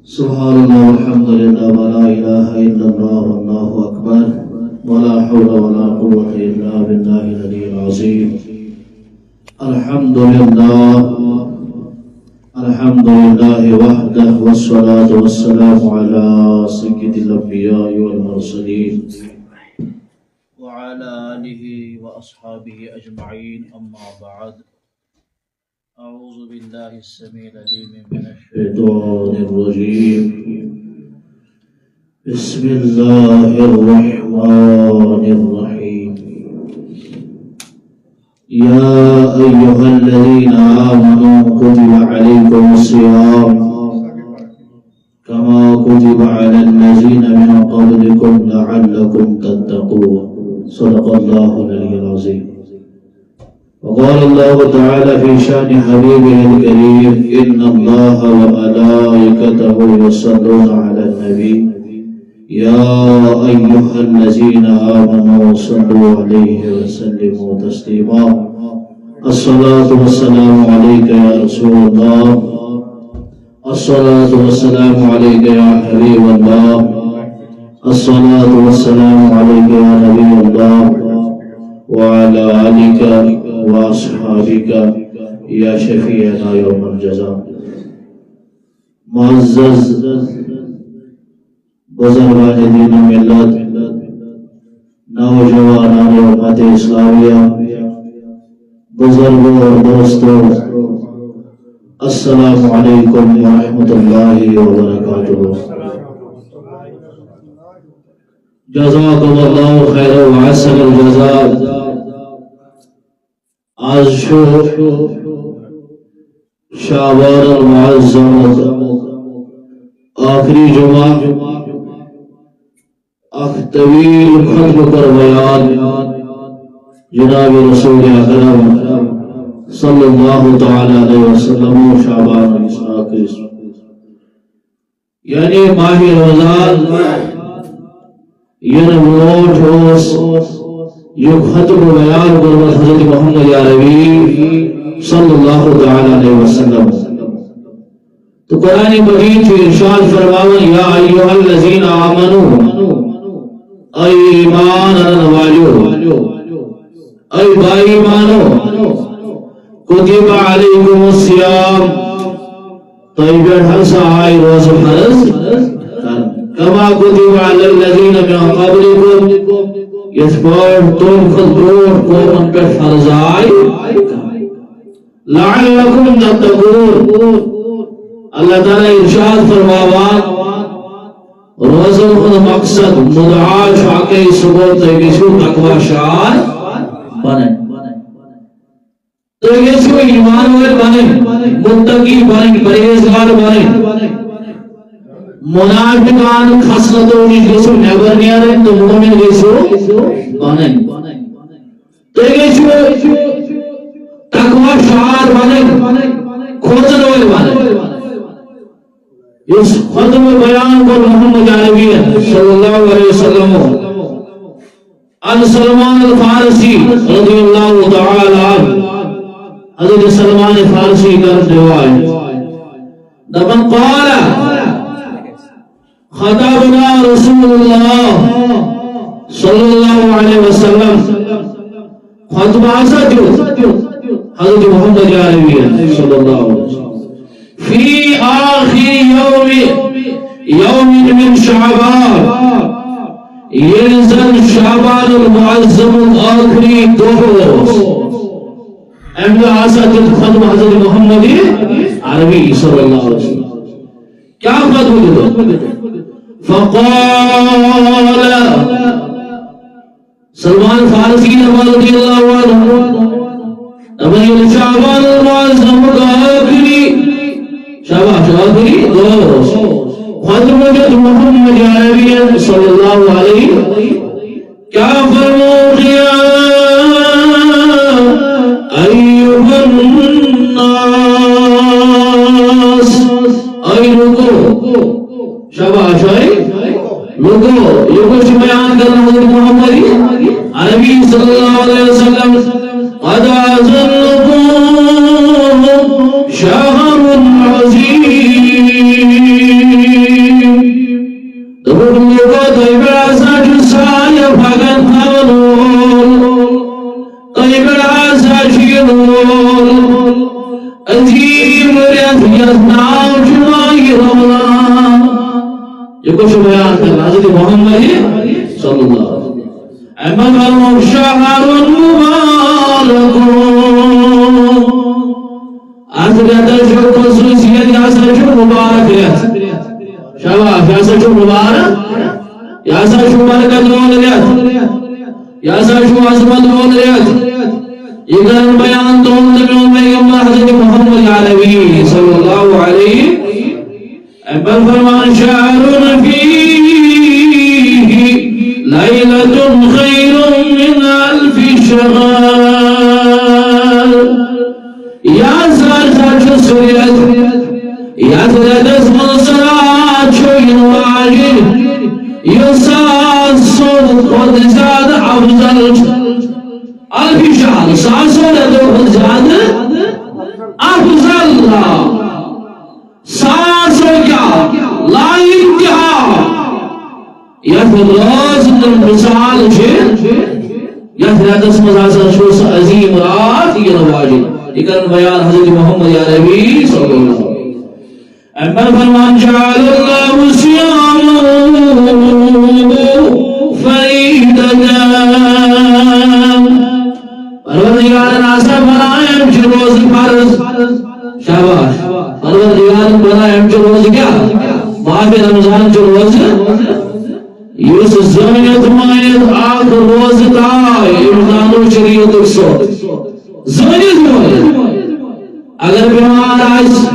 سبحان اللہ والحمد للہ ولا الہ الا اللہ واللہ اکبر ولا حول ولا قوة الا باللہ العلی العظیم. الحمد للہ وحدہ والصلاة والسلام علی سید الانبیاء والمرسلین وعلى آلہ واصحابہ اجمعین. اما بعد. اعوذ باللہ السمیع العلیم من الشیطان الرجیم. بسم اللہ الرحمن الرحیم. یا ایہا الذین آمنوا کتب علیکم الصیام کما کتب علی الذین من قبلکم لعلکم تتقون. صدق اللہ العلی العظیم. وقال الله تعالى في شأن حبيبه الكريم إن الله وملائكته يصلون على النبي يا أيها الذين آمنوا صلوا عليه وسلموا تسليما. الصلاة والسلام عليك يا رسول الله. الصلاة والسلام عليك يا حبيب الله. الصلاة والسلام عليك يا نبي الله وعلى آلك واصحابك یا شفیعنا یوم الجزا. معزز بزرگان دین و ملت، نوجوانان امت اسلامیہ، بزرگوں اور دوستوں، السلام علیکم ورحمۃ اللہ وبرکاتہ. جزاکم اللہ خیر و احسن الجزاء. آج شعبان المعظم آخری جمعہ، طویل ختم پر بیان جناب رسول اکرم صلی اللہ تعالی علیہ وسلم شعبان الاسراء، یعنی ماہ رمضان یہ نموت ہوس یہ ختم بیان قربت حضرت محمد عربی صلی اللہ تعالی علیہ وسلم. تو قرآن مجید سے ارشاد فرماون یا ایھا الذین آمنوا، اے ایمان والو، اے با ایمانو، کتب علیکم الصیام، طیبت حرسا آئی روز فرض کما کتب علی الذین من قبلکم، اس پر تم خود دور کو ان پر فرض آئی لعلکم تتقون. اللہ تعالیٰ ارشاد فرماوان روزہ خود مقصد مدعا شاکے سبوت تیگیسو تقوی شعار بنے، تیگیسو ایمان والے بنے، متقی بنے، پرہیزگار بنے. منافقان خصلتوں نے جسو نیبر نیارے تو مومن جسو بنے، تیگیسو تقوی شعار بنے، کھوزن ہوئے بنے. اس ختم بیان کو محمد عربی صلی اللہ علیہ وسلم عن سلمان الفارسی رضی اللہ تعالی عنہ، حضرت سلمان فارسی کا روایت دبن قال خطابنا رسول اللہ صلی اللہ علیہ وسلم، خطبہ جو حضرت محمد عربی صلی اللہ علیہ وسلم فی آخر یوم من شعبان، ينزل شعبان المعظم آخری دوست. احمد آساد ختم حضرت محمد عربی صلی اللہ علیہ وسلم کیا ختم دیتا؟ فقال سلمان فارسی رضی اللہ عنہ ابن شعبان المعظم آخری شعبان آخری دوست ختم جد محمد عربی صلی اللہ علیہ کیا فرموخیا ایوہ الناس، ای لوگو، شاباش آئی لوگو، یہ کچھ بیان کرنا حضرت محمد عربی صلی اللہ علیہ وسلم قد اذنکم شہر عظیم وريت يسمع شمائي رمضان يقول شو بيان حضرت محمد صلى الله عليه وسلم أما شهر مبارك أثبت شو خصوصية ياسر شو مبارك شباب ياسر شو مبارك ياسر شو بركة مولد ياسر شو عظمت مولد إذا البيان تقول من حضرت محمد العربي صلى الله عليه بل فرمان شهر فيه ليلة خير من 1000 شهر يا سر سوريات يا سر اسم الصلاة شوين واجد يساس خود زاد أفضل 1000 شهر ساسو خود زاد أفضل ساسو کیا لائق کیا یا روز مثال یا حضرت مزاسر شو عظیم رات یہ نواجد اکرم بیان حضرت محمد عربی صلی اللہ علیہ وسلم اما فرمان جعل اللہ صیامه فریدتا پروردگار ناصر بنائے ہمچہ روز فرض شاباش پروردگار بنائے ہمچہ روز کیا ماہ رمضان جو روز یوس زمینت مائید آخر روز تائی امتحان و شریعت اکسو زمینت مائید اگر بیمار آئیس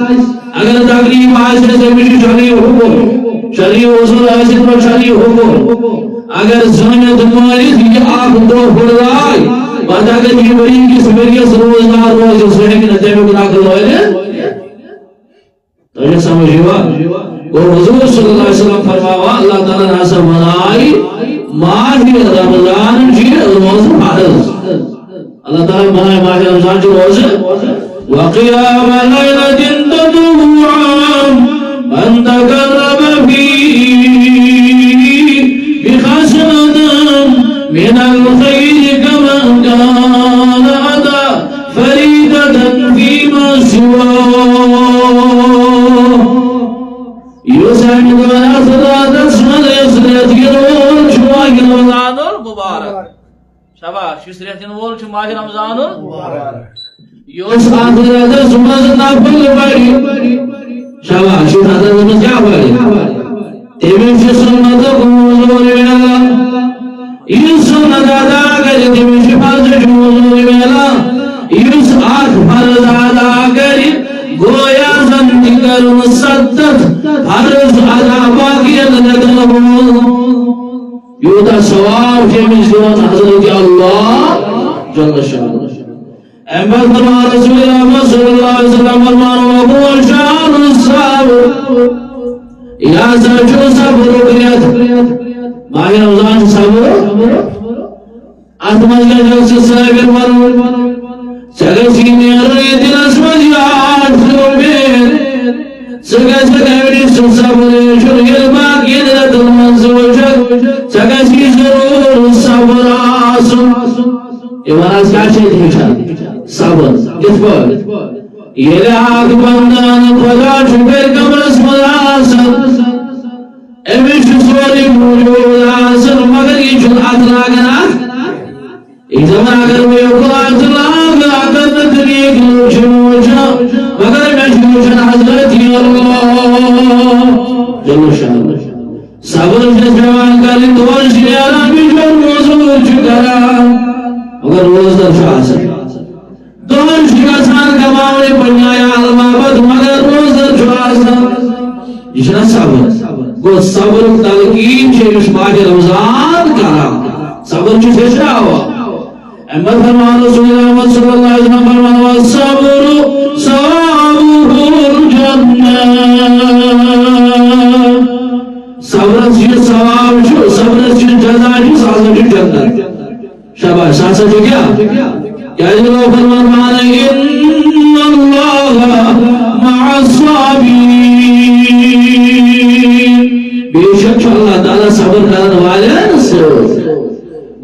اگر تقریب آئیس زمینی شریع حکم شریع حضور آئیس پر شریع حکم اگر زمینت مائید یہ آخر دو پردائی بات اگر یہ برین کی سبریت روزدار روز سوہے کی نتیب گناہ کر لوئے تو یہ سمجھے وہ حضور صلی اللہ علیہ وسلم فرماوا اللہ تعالیٰ ناصر بنائی ماہ رمضان جی روز فرض اللہ تعالیٰ بنائے ماہ رمضان جی روز وقیام لیلۃ تطوعا من تقرب فیہ بخسنۃ من الخیر کمن کان ادا فریدۃ فیما سواه يسعد ولا صلاة اسمد يسرت ينول شماء رمضان المبارك شباب يسرت ينول شماء رمضان المبارك يسعد ولا اسمد نافل بڑی شباب يسعد ولا اسمد کیا بڑی تیمین سے سنت حضور میلا يسعد ادا کری تیمین سے فرض حضور میلا يسعد فرض ادا کری گویا زندگی کرن صدت فرض ادا باقی لنکلہون یوتا ثواب جمعی سورت حضرت اللہ جل شاہ احمد فرمان رسول اللہ صلی اللہ علیہ وسلم فرمان وہو شان الصبر یا سجو صبر اکریت ماہ رمضان صبر اتمج گجل سے صبر فرمان سگل سینے ریت الاسمد یاد سلوبیر سگل سگل صبر شرگل باقی درد المنصور شک سگل سی ضرور صبر آسم یہ مراز کیا چیز ہے صبر کس پر یہ لحاق بندان خدا شکر کمرس مداسر امیش سوری موجود آسر مگر یہ چھل اتلاگنا ایک زمان اگر میں اکلا اتلاگ اگر نتنی کلوشنوشا مگر میں شنوشن حضرت اللہ جلو شاہ صبر سے جوان کری دور شیارا بیشور موضوع چکرا مگر روز در شاہ سر دور شکسان کماؤنی پنیایا علمابت مگر روز در شاہ سر جشنا صبر گو صبر تلقین شیش ماہ رمضان کرا صبر چیسے شاہ ہوا احمد فرمان رسول اللہ صلی اللہ علیہ وسلم فرمان والصبر صابه الجنہ صبر سے ثواب شو صبر سے جزا شو سازا جو جنت شاباش سازا جو کیا جلو فرمان مانا ان اللہ مع الصابرین بے شک اللہ تعالیٰ صبر کرنے والے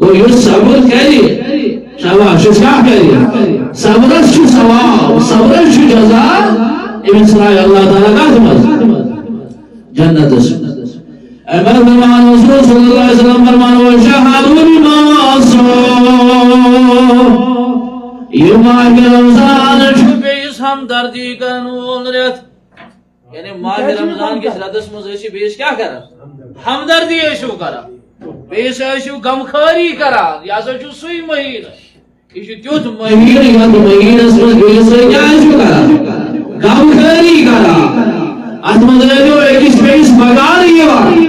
وہ یہ صبر کری شاباش کیا کری صبر شو ثواب صبر شو جزا امس راي اللہ تعالیٰ کتھ مز جنت فرمان رسول صلی اللہ علیہ وسلم فرمان وشہدوا المعاصی یہ ماہ رمضان بیس ہمدردی کرن وول رٮ۪تھ یعنی ماہ رمضان کس رٮ۪تس منٛز ٲسِو بیٚیِس کیٛاہ کران ہمدردی ٲسِو کران بیٚیِس ٲسِو غمخٲری کران یہِ ہسا چھُ سُے مہینہٕ یہ چھُ تیُتھ مہینہٕ یتھ مہینس منٛز بیٚیِس سۭتۍ کیٛاہ ٲسِو کران غمخٲری کران اتھ منٛز ٲسِو أکِس بیٚیِس بغارٕ یِوان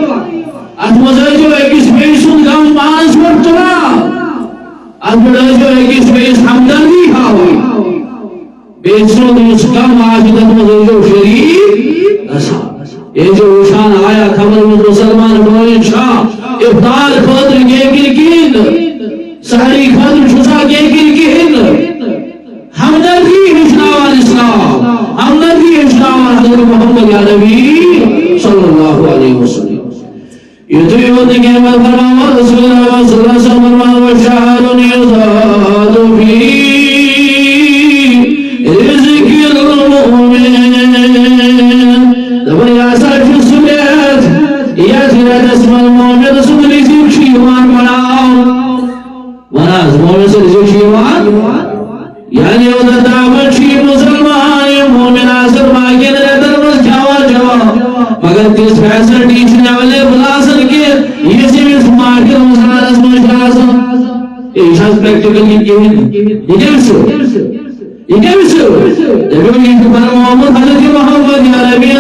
اتھ منٛز ٲسِو أکِس بیٚیہِ سُنٛد غم پانس پٮ۪ٹھ تُلان اتھ پٮ۪ٹھ ٲسِو أکِس بیٚیِس ہمدردی ہاوان بیٚیہِ سُنٛد یُس غم آسہِ تتھ منٛز ٲسِو شریٖک گژھان یہ جو وٕچھان آیا خبر منٛز مُسلمان بٲیِن چھا افطار خٲطرٕ گیٚکِنۍ کِہیٖنۍ نہٕ سحری خٲطرٕ چھُسا گیٚکِنۍ کِہیٖنۍ نہٕ ہمدردی ہیٚچھناوان اسلام ہمدردی ہیٚچھناوان حضرت محمد یا نبی صلی اللہ علیہ وسلم یُتھُے یوت نہٕ کینٛہہ پتہٕ فرماوان رسول اللہ صلی اللہ علیہ وسلم فرماوان وشہر یزاد فی رزق المؤمن دپان یہ ہسا چھُ سُہ رٮ۪تھ یتھ رٮ۪تس منٛز مومن سُنٛد رزق چھُ یِوان بڑاونہٕ ون حظ مومن سُنٛد رزق چھُ یِوان یعنی اوٚتتھ تامتھ چھِ یہِ مُسلمان یِم مومن آسان باقین رٮ۪تن منٛز کھٮ۪وان چٮ۪وان مگر تِژھ فیسلٹی چھنہٕ ایویلیبل آسان کینٛہہ یُس أمِس ماہِ رمضانس منٛز چھِ آسان یہِ چھِ حظ پریکٹِکل یہِ کِہیٖنۍ یہِ کٔمِس چھُ یہ کیسے فرماومُت حضرت محمد یا نبی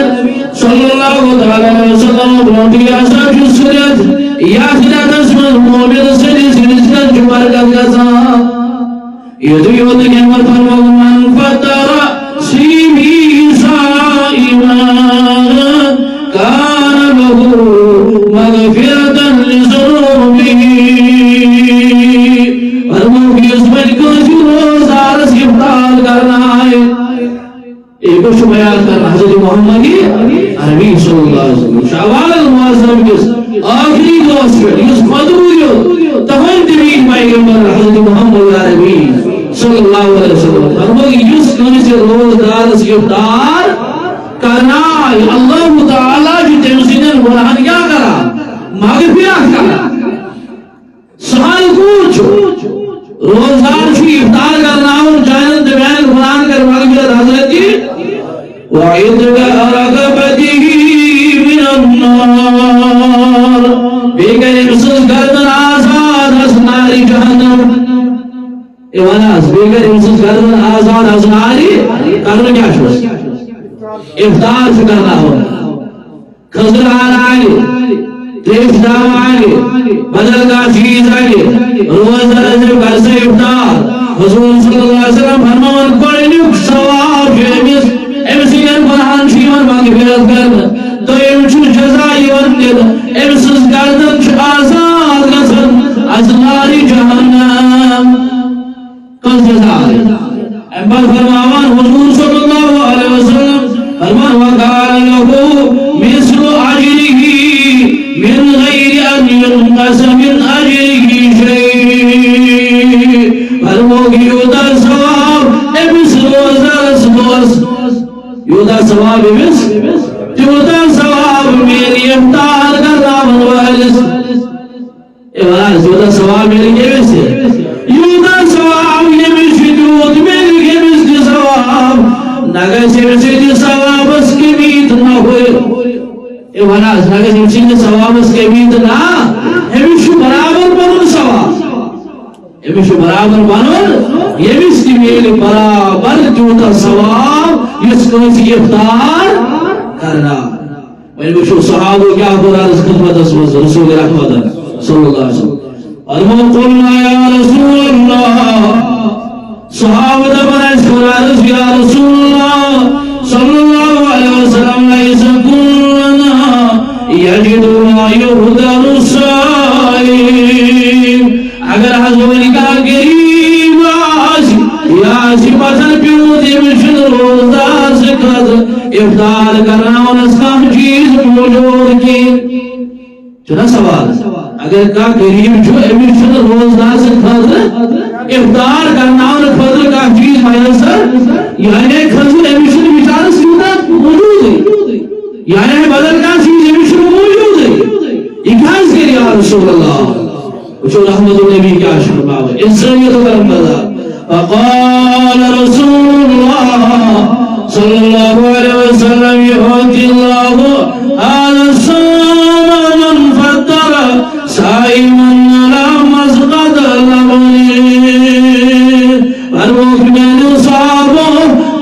صلی اللہ علیہ وسلم برونٹھ یہ ہسا چھُ سُہ رٮ۪تھ یتھ رٮ۪تس منٛز مومن سٕنٛدِس رِزقس چھُ برکت گژھان یُتھُے یوت نہٕ کینٛہہ پتہٕ فرمووُن من فطر صیٖمی صائمًا کان لہ مغفرة لذنوبہ فرمووُکھ یُس وۄنۍ کٲنٛسہِ روزدارس افطار کرنا ہے ایک کچھ بیان کرنا حضرت محمد عربی صلی اللہ علیہ وسلم شعبان المعظم کس آخری دوست پہ اس خطبو تہن دمین پیغمبر حضرت محمد عربی صلی اللہ علیہ وسلم فرموگی جس کنسی روزدارس افطار کرنا ہے اللہ تعالیٰ جو تمسینن گناہن کیا کرا مغفرت کرا سہل کچھ روزدار چھُ افطار کرناوُن چانٮ۪ن دُنیاہن گُناہن کر مغفرت حضرت جی وعتق رقبته من النار بیٚیہِ کرِ أمۍ سٕنٛز گردن آزاد از نارِ جہنم ون حظ بیٚیہِ کرِ أمۍ سٕنٛز گردن آزاد از نارِ کرنہٕ کیٛاہ چھُس افطار چھُ کرناوُن خٔزٕر آل آلہِ تریش دام آلہِ بدل کانٛہہ چیٖز آلہِ روزدار ٲسِو کر سا افطار حضور صلی اللہ علیہ وسلم فرماوان گۄڈنیُک ثواب چھُ أمِس أمۍ سٕنٛدٮ۪ن گۄناہن چھُ یِوان مغفرت کرنہٕ دوٚیِم چھُ جزا یِوان دِنہٕ أمۍ سٕنٛز گردن چھُ آزاد گژھان از نارِ جہنم کۄس جزا اَمہِ پتہٕ فرماوان حضور صلی اللہ علیہ وسلم فرمان وقال له مثل أجره من غير أن ينقص من أجره شيء فرموگی یوتا ثواب أمس روزدارس یوتا ثواب أمس یوتا ثواب میری افطار کرناون وٲلِس یوتا ثواب میری کٔمِس یوتا ثواب ییٚمِس چھُ تیوٗت میلہِ کٔمِس تہِ ثواب نہ گژھِ أمِس سٕنٛدِس ثوابس کٔمی تہٕ نہ ہُرِ ون حظ نہ گژھِ أمۍ سٕنٛدِس ثوابس کٔمی تہٕ نہ أمِس چھُ برابر پنُن ثواب أمِس چھُ برابر پنُن ییٚمِس تہِ میلہِ برابر تیوٗتاہ ثواب یُس کٲنٛسہِ افطار کرناو وۄنۍ وٕچھو صحابو کیٛاہ کوٚر عرض خدمتس منٛز رسول رحمت صلی اللہ علیہ وسلم فرمو قلنا یا رسول اللہ صحابہ دپان اَسہِ کوٚر عرض یا رسول اللہ صلی اللہ علیہ وسلم لیس کلنا یجد ما یهدر الصائم اگر حض وۄنۍ کانٛہہ غریٖب آسہِ یہِ آسہِ پتھر پیوٗت ییٚمِس چھُنہٕ روزدار سٕنٛدِ خٲطرٕ افطار کرناونس کانٛہہ چیٖز موجوٗد کینٛہہ چھُنا سوال اگر کا غریب جو امس روزدار سے خاطر افطار کرنا خاطر کا چیز میسر یعنی خزر امس بچارس موجود ہے یعنی بدل کا چیز امس موجود ہے یہ کیا کرے یا رسول اللہ وچو رحمت النبی کیا فرمایا انسانیت کا مزہ فقال رسول الله صلى الله عليه وسلم يؤتي الله هذا الصوم من فطر صائما على مسقط لبن والمؤمن صابه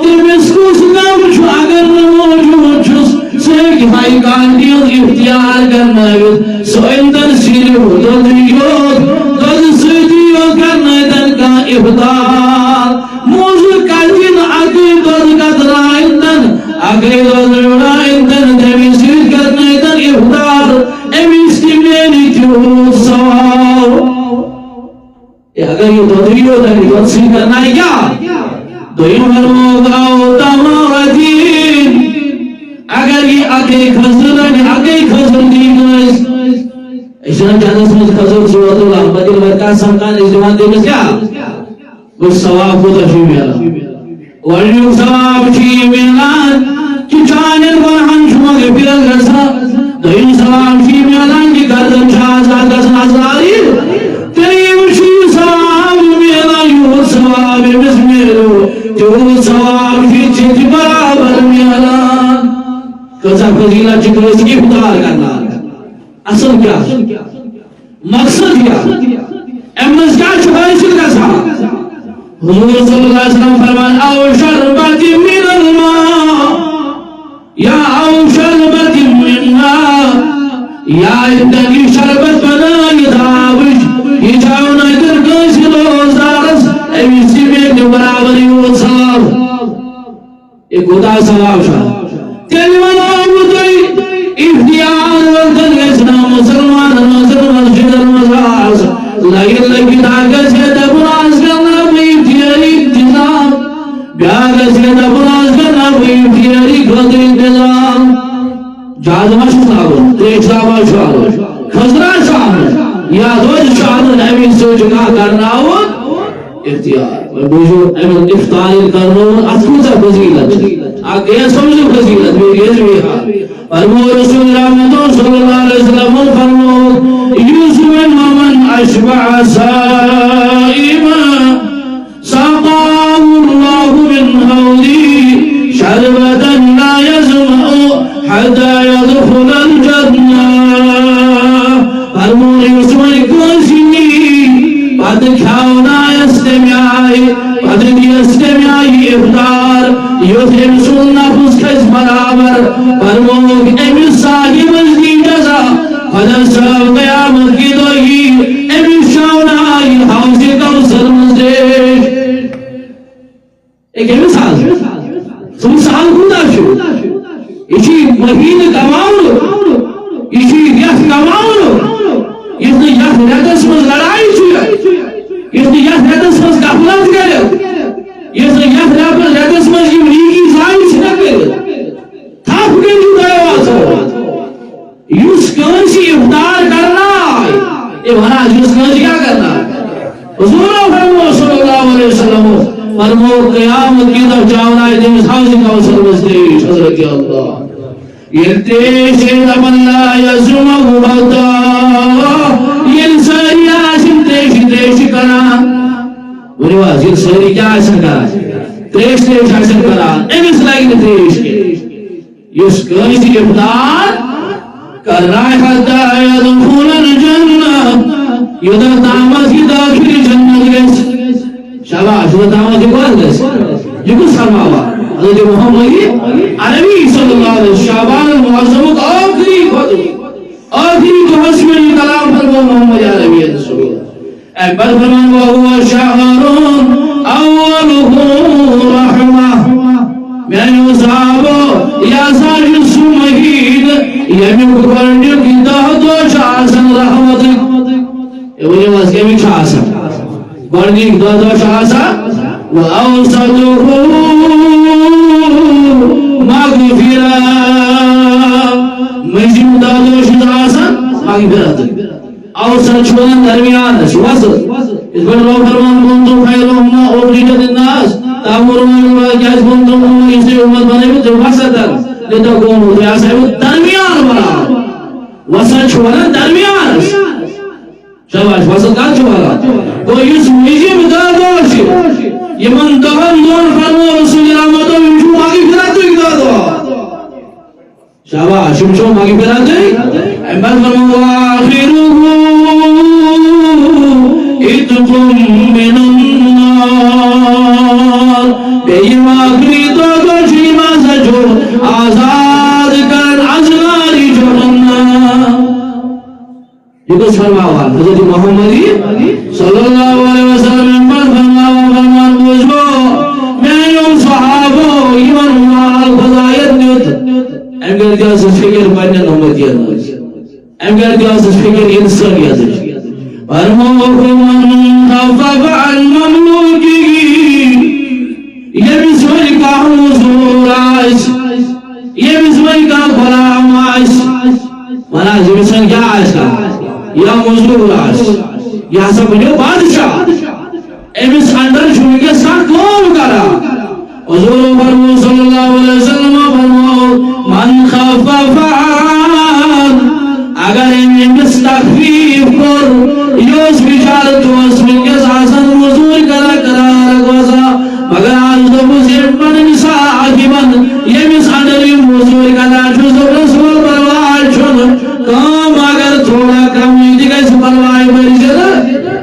تمسكوس نام شو اگر موجود چھس سیک ہائی کانٹیوں اختیار کرنا ہے سو اندر سیلے ہو دل سیدیو کرنا ہے کا افطار موضوع کالین آگئی دل قدرہ اندن آگئی دل جوڑا اندن دیمی سید کرنا ہے افطار امیس کی میری جو سواب اگر یہ دودھیو دل سی کرنا ہے کیا دویم فرموگاو تماردین اگر یہ آگئی خزر دیگنس اشنا جانس میں خزر صورت اللہ مدل ورکا سمکان اجدوان دیگنس کیا وہ ثواب کو تشریف میلا ورنیو ثواب چی میلا کی چانن ورحن شما گفیل گرسا دویم ثواب چی میلا کی گردن شاہزا گسن ازاری تریم شی ثواب میلا یو ثواب بسمیلو جو ثواب چی چیز برابر میلا کسا فضیلہ چکرس کی افطار کرنا اصل کیا مقصد کیا امنس کیا حاصل کرسا حضور صلی اللہ علیہ وسلم فرمان او شربت من الماء یا او شربت من ماء یا ادنی شربت بنائی داوش یہ جاؤنا ادھر کسی روزدارس ایسی میں برابری و ثواب ایک خدا ثواب شاہ کلمہ آبودی افتیار وقت گسنا مسلمان مسجد المزاز لگن لگی داگا سے دبراز کرنا بیفتیاری انتظام بیاگا سے دبراز کرنا بیفتیاری خود انتظام جازمہ شاہدون ایک صحابہ شاہدون خزرہ شاہدون یا دوز شاہدون ہمیں سے جگہ کرنا ہو اختیار میں بوجھو امن افطار کرنو اتکوزا فضیلت آگے سمجھو فضیلت میری ازوی حال فرمو رسول اللہ صلی اللہ علیہ وسلم فرمو یوسف ومن اشبع سائما ساقاه الله من حوضه شربة لا يزمع حتى يدخل الجنة فرمو یوسف کوشنی بعد کھاؤنا استماعی بعد استماعی افطار یوسف سننا فسکس برابر فرموگ امیس صاحب ازدی جزا خدا صاحب قیامت کی دوئی امیس شاونائی حوزی کوثر مزدیش ایک امیس حال سب سال خدا شو اسی مہین کماؤنو اسی یخ کماؤنو اس نے یخ ریتس مز لڑائی چھویا اس نے یخ ریتس مز غفلت کرے اس نے یخ ریتس مز یمریکی زائش نہ کرے تھاپ کے جدائے واسو یوس کنسی افطار کرنا یہ بھنا یوس کنسی کیا کرنا حضور فرمو صلی اللہ علیہ وسلم فرمو قیامت کی طرف جاؤنا ہے جنس حوزی کوثر مزدیش حضرت اللہ يلتيش من لا يزمه بطا يلسري عاشم تيش كنا ورواز يلسري عاشم كنا تيش عاشم كنا امس لاغن تيش يسكنس افطار کر رہا ہے حتی يدخل الجنة يدخل دعمت داخل جنت گس شاباش وہ دعمت کون گس یہ کچھ فرماوا حضرت محمد عربی صلی اللہ علیہ وسلم شعبان المعظم آخری حسن کلام فرمو محمد عربی رسول اکبر فرمان وہو شہر اولہ رحمہ میں صحابہ یا ساجد سمہید یمین کرنی کی دہدو شاسن رحمت یہ وجہ واس کمی شاسن کرنی کی دہدو شاسن وَأَوْسَطُهُ مَغْفِرَةً مجھیم دادو شداسن مغفرت اوسط چھوڑن درمیان وسط اس پر لوگ فرمان کنتم خیر امہ اخرجت الناس تأمرون بالمعروف کنتم اسے امت بنے تو وسطا لتکونوا خیاسہ درمیان بنا وسط چھوڑن درمیان شاباش وسط کا چھوڑا تو اس میجی مدار یمن دہن دون فرمو رسول رحمت ومشو آگی پھراتو اقدادو شاباش شمشو آگی پھراتو احمد فرمو آخرہو اتقم من النار بیم آخری تو کچھ مازجو آزاد کر ازناری جوڑنا یہ کچھ فرماوا حضرت محمدی صلی اللہ علیہ وسلم پر فرمان بوجھو میں یوں صحابو ایمان مال خدایت نیت امگر دیاز فکر پنن امتیت امگر دیاز فکر انسانیت فرمو من خفف عن مملوکی یہ بسمائی کا حضور آئیس یہ بسمائی کا غلام آئیس مناظر بسمائی کیا آئیس کا یا مزدور آس یا سب جو بادشاہ ایمس اندر چھوڑ کے ساتھ کون کرا حضور فرمو صلی اللہ علیہ وسلم فرمو من خفف عن اگر ایمس تخفیف کر یوس بیچار تو اس میں کے ساسن مزدور کرا رکھوزا مگر آج تو مزید من نساء آخیبن ایمس اندر مزدور کرا چھوزو رسول بروائی چھوڑ کام اگر تھوڑا کم دیگه سپروائی بری جدا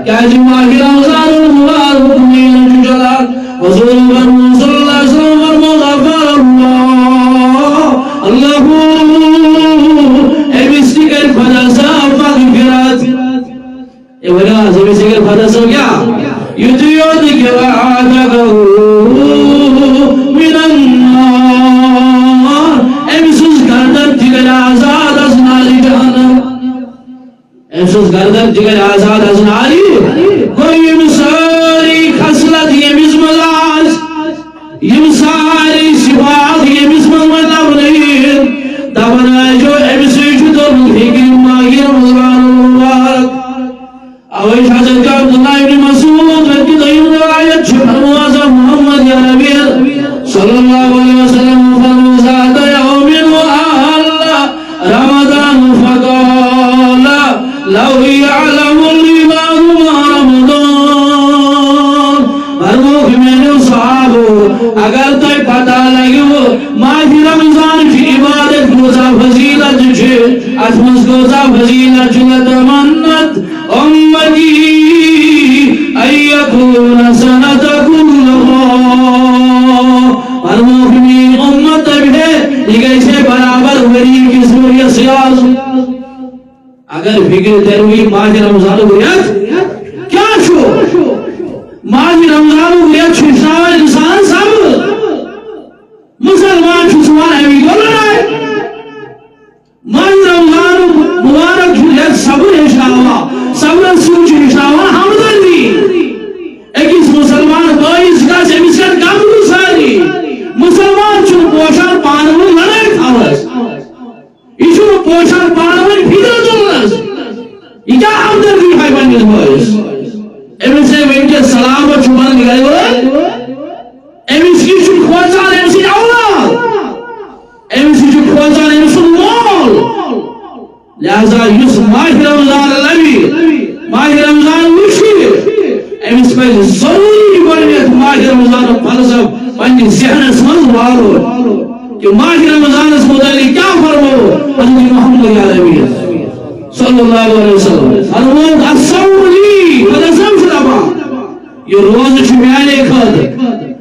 کیا جی ماہی رمضان المبارک میل جلا حضور فرمو صلی اللہ علیہ وسلم فرمو غفر اللہ اے بستی کر فدسا مغفرات اے ولا سے بستی کر فدسا کیا یدیو دکھوا آدھگو من النار اے بسوس گردن تیگر آزاد از ناری جہنم افسوس گردن جگر آزاد از ناری کوئی مساری خسلت یہ مزملاز یہ مساری صفات یہ مزملتا نہیں دبنا جو امسی جدر فکر ماہی رمضان المبارک اویش حضرت کا عبداللہ ابن مسعود رضی اللہ عنہ آیت فرمو اعظم محمد یا نبی صلی اللہ علیہ وسلم فرمو ذات یوم وآل رمضان فقال لو يعلم العباد ما رمضان فرمو کہ میں نے صحابو اگر تو پتا لگو ماہ رمضان کی عبادت گوزا فضیلت چھے اسمس گوزا فضیلت چھے تمنت امتی ان یکون سنت کلها فرمو کہ میری امت بھی یہ کیسے برابر وری کی سوریہ سیاز اگر فکر تروی ماہ رمضان گریت کیا شو ماہ رمضان گریت ششاو انسان سب مسلمان شسوان ہمی گولنائے ماہ رمضان مبارک گریت صبر اشاوا صبر سوچ اشاوا حمدردی ایکیس مسلمان بائیس کا سے مسکت کم گساری مسلمان چھو پوشان پانون لڑائی کھاوز ایشو پوشان پانون پھیدر دولنس یہ کیا حمدردی ہے بنیز بائیس ایمن سے ان کے سلام و چھپان نگائی ہوئے ایمن سے چھو کھوچان ایمن سے اولاد ایمن سے چھو کھوچان ایمن سے مول لہذا یس ماہ رمضان النبی ماہ رمضان مشکل ایمن سے پہلے ضروری بنیت ماہ رمضان فلسف پنی ذہن سمجھ والو کہ ماہ رمضان اس مدلی کیا فرمو حضرت محمد یا نبی صلی اللہ علیہ وسلم فرمو السولی فلسف شرابا یہ روز چھمیانے خود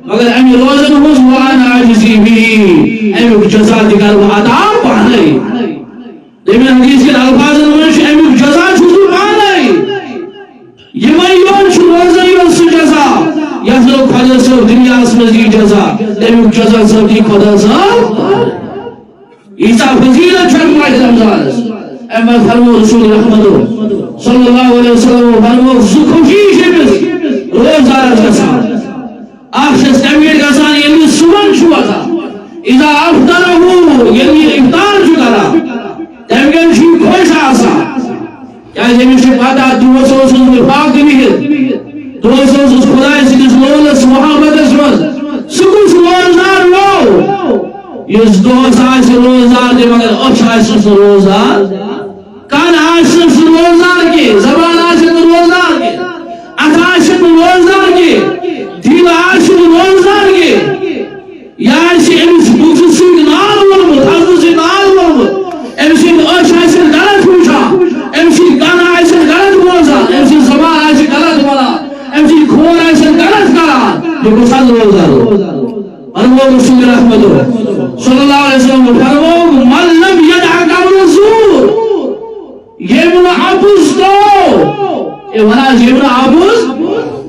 مگر امی روزن ہوز وانا عجزی بھی امی جزا دکھر وہ عطا پانے لیکن حدیث کے الفاظ انوش امی جزا چھوزو پانے یہ میون چھو روزن یون سو جزا یا سلو خدا سو دنیا اسمزی جزا امی جزا سو کی خدا سو عیسیٰ فضیلت چھوٹ ماہ رمضان اما فرمو رسول رحمتو صلی اللہ علیہ وسلم فرمو خوشی شبس روزار جسا آخشس کمیٹ گسان یعنی سبن شوا تھا اذا افطرہو یعنی افطار چکرا تمگن شی خوش آسا کیا أمس پتہ دوس وفاق بہت دوس خدا سندس لولس محبتس مز سہ روزدار لو اس دوس روزدار مگر أچھ روزدار کان روزدار کی زبان روزدار کی اتھ روزدار کی دل روزدار کی یا امس بوٹ سی نال وونمت حضرت سی نال وونمت ام سند أچھ غلط وچھان ام سند کان غلط بوزان ام سند زبان غلط ونان ام سند کھور غلط کران یہ کس روزدار فرمو رسول رحمت صلی اللہ علیہ وسلم فرمو من لم يدع قول الزور يمنع عبوز دو يمنع عبوز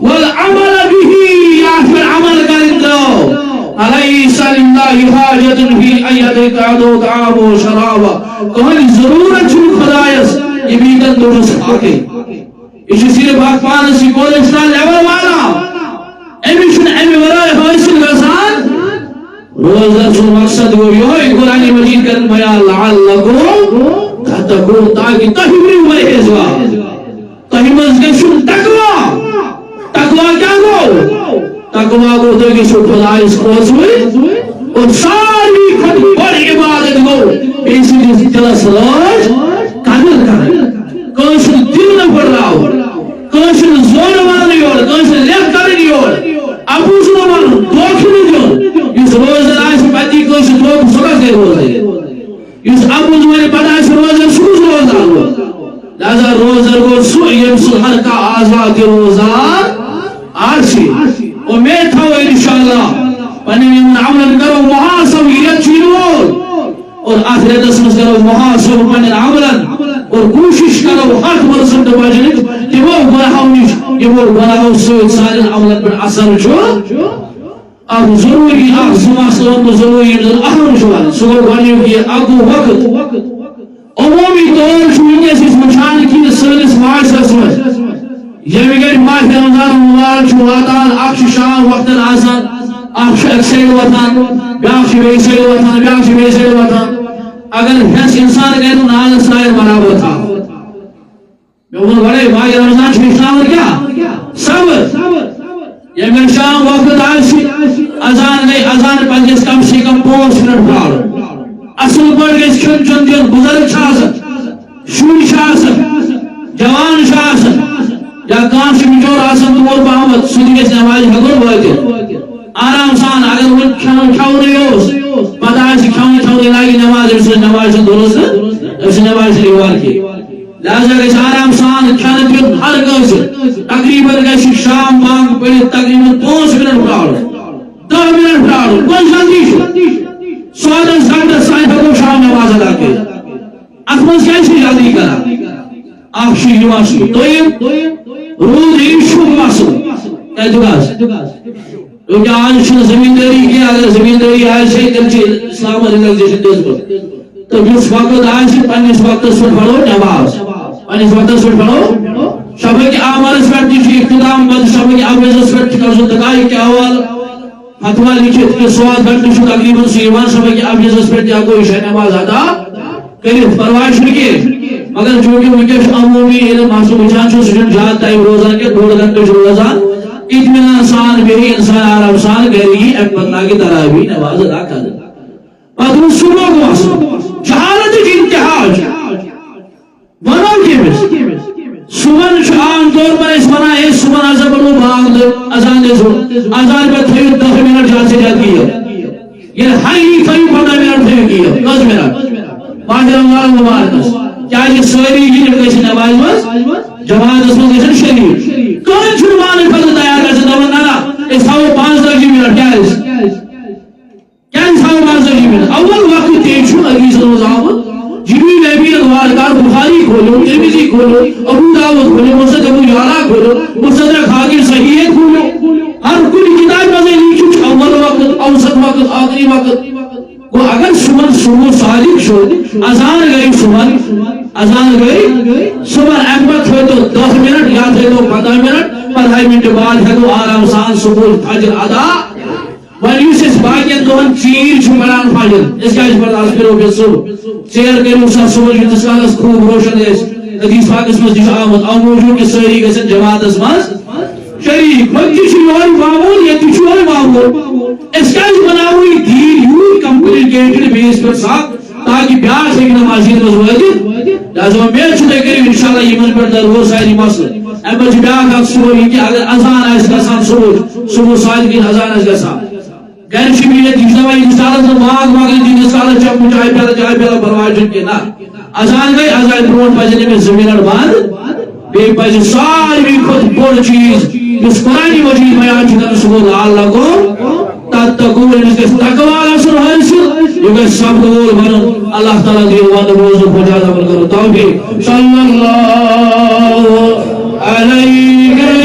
والعمل به يعفر عمل کرن دو أليس لله حاجة في أن يدع عدو طعام و شراب کہن ضرورت چھو خدایس یہ بھی کن درست آکے یہ صرف حق پانسی کولشتان لیول والا امیشن امی ورائے حاصل گسان روزہ سن مقصد وہ یہ قرآن مجید کرن بیان لعلکم تتقون تاکہ تہمری ہوئے حضوا تہمز گشن تقوی کیا گو تقوی گو تو گشن خدایس کھوز ہوئی اور ساری خود بڑی عبادت گو ایسی جس دلس راج قدر کرن کانشن دل نہ پڑ رہا ہو کانشن زور ماننی ہو کانشن لیک کرنی ہو ابوز نہ مانن دوکھنی جو اس روزہ آج پتی کانشن دوک سکت دے روزے اس ابوز میرے پتہ اس روزہ سوز روزہ لہذا روزہ کو سو یمسل ہر کا آزاد روزہ آرشی اور میں تھا انشاءاللہ پنی من عمل کرو محاسب یہ چیلول اور آخرت اسمس کرو محاسب پنی عملن اور کوشش کرو حق مرسل دباجنک کہ وہ گناہوں نیش کہ وہ گناہوں سوئے سالن عملن پر اثر چھو اب ضروری آخ سما سلام ضروری اہم شوال سگر بانیو کی اگو وقت عمومی طور چھوئیں اس مشان کی سرس معاشرس میں یہ بگر ماہ رمضان مبارک چھواتان اکش شام وقتن آسان اکش اکسیل وطن بیاکش بیسیل وطن بیاکش بیسیل وطن اگر ہنس انسان گئے تو ناز اسرائیل برابر تھا میں انہوں بڑے ماہ رمضان چھوشنا کیا صبر یہ میں شام وقت آشی ازان گئی ازان پنجس کم سے کم 5 منٹ پھاڑو اصل پر گئی چھن چھن دن بزرگ شاسن شوی شاسن جوان شاسن یا کانش مجور آسن دور بہمت سنی کے نماز حضور بھائی آرام سان اگر وہ کھاؤ رہے ہو پتہ ہے کھاؤنے لگی نماز نماز درست اس نماز ریوار کی لہذا گئی آرام سان کھانے پھر ہر گئے تقریباً گئی شام بانگ پڑی تقریباً 5 منٹ پڑھاڑو 10 منٹ پڑھاڑو کون جلدی شو 14 گھنٹہ سائن کو شام نماز ادا کی اتمنز کیسی جلدی کرا آخشی نمازی روز ایشو مسل اعتقاز کیونکہ آج زمینداری کی اگر زمینداری آج سے تلچی اسلام ریلیگزیشن دیز پر تو جس وقت آج سے پانیس وقت سن پڑھو نماز پانیس وقت سن پڑھو شبہ کی آمال اس پر دیشی اقتدام بند شبہ کی آمیز اس پر تکرزو دکائی کے اول فتوہ لکھت کہ سواد گھنٹے شو تقریباً سیوان شبہ کی آمیز اس پر دیا کوئی شہ نماز آتا کرید پرواش رکھے مگر جو کہ مجھے عمومی علم حاصل بچان چھو سجن جہاں تائم روزان کے 2 گھنٹے جو روزان اطمینان انسان بہی انسان آرام سان گہری ایک بندہ کی طرح بھی نماز ادا کر دیتا اور صبح کو حاصل جہالت کی انتحاج ونو کی بس صبح عام طور پر اس بنا ہے صبح ازا بڑو بانگ ازان دے سو ازان پر تھوئی 10 منٹ جان سے جاتی ہے یہ ہائی 15 منٹ تھوئی کی ہے 10 منٹ ماہ رمضان مبارک کیا یہ سوری ہی نکلے نماز مز جماعت اس میں شریف کون چھڑوانے فضل تیار کر سکتا ہے نانا اس ہاو 5 منٹ کیا ہے کیا اس ہاو 5 منٹ اول وقت تیشو عزیز روزاو جبریل نبی ادوارکار بخاری کھولو ترمذی کھولو ابو داود کھولو مسند ابو یعلا کھولو مستدرک حاکم صحیح کھولو ہر کوئی کتاب میں لکھو اول وقت اوسط وقت آخری وقت وہ اگر صبح صادق شو اذان گئی صبح اذان گئی صبح احمد ہوئے تو 10 منٹ یا تھے تو 15 منٹ 15 منٹ بعد ہے تو آرام سان صبح فجر ادا ولیس اس باقین دوہن چیر چھپران فجر اس کا اس برداشت کرو کہ صبح چیر کرو سا صبح جتسکالس خوب روشن ہے حدیث پاکس مز تہ آمد او موجود کہ ساری گژھن جماعتس مز شریک وقتی چھ یور معمول یہ تہ یور معمول اس کا بناو یہ دین یور کمپلیکیٹڈ بیس پر صاحب تاکہ بیاس ایک نمازی مز وٲتِتھ لہذا امید چھُ تۄہہِ کٔرِو انشاءاللہ یمن پٮ۪ٹھ درو ساری مسلہٕ امہِ پتہٕ چھُ بیاکھ اکھ سورُے کہ اگر اذان آسہِ گژھان صبح صادقین اذان آسہِ گژھان گھر چھِ بِہِتھ یہِ چھُ دپان ییٖتِس کالس نہٕ ماگ واگن تیٖتِس کالس چٮ۪مو چاے پیالہ پرواے چھُنہٕ کینٛہہ نہ اذان گٔے اذان برونٛٹھ پزن أمِس 2 منٹ بنٛد بیٚیہِ پزِ ساروی کھۄتہٕ بوٚڑ چیٖز یُس قرآنِ مجیٖد بیان چھُ کران سُہ گوٚو لعلکم تتقون أمِس گژھِ تقوا گژھُن حٲصِل یہِ گژھِ صبر وول بنُن اللہ تعالیٰ دِیِن ونٛدٕ روزُن خۄدا صبر کرو توفیٖق صلی اللہ علیہ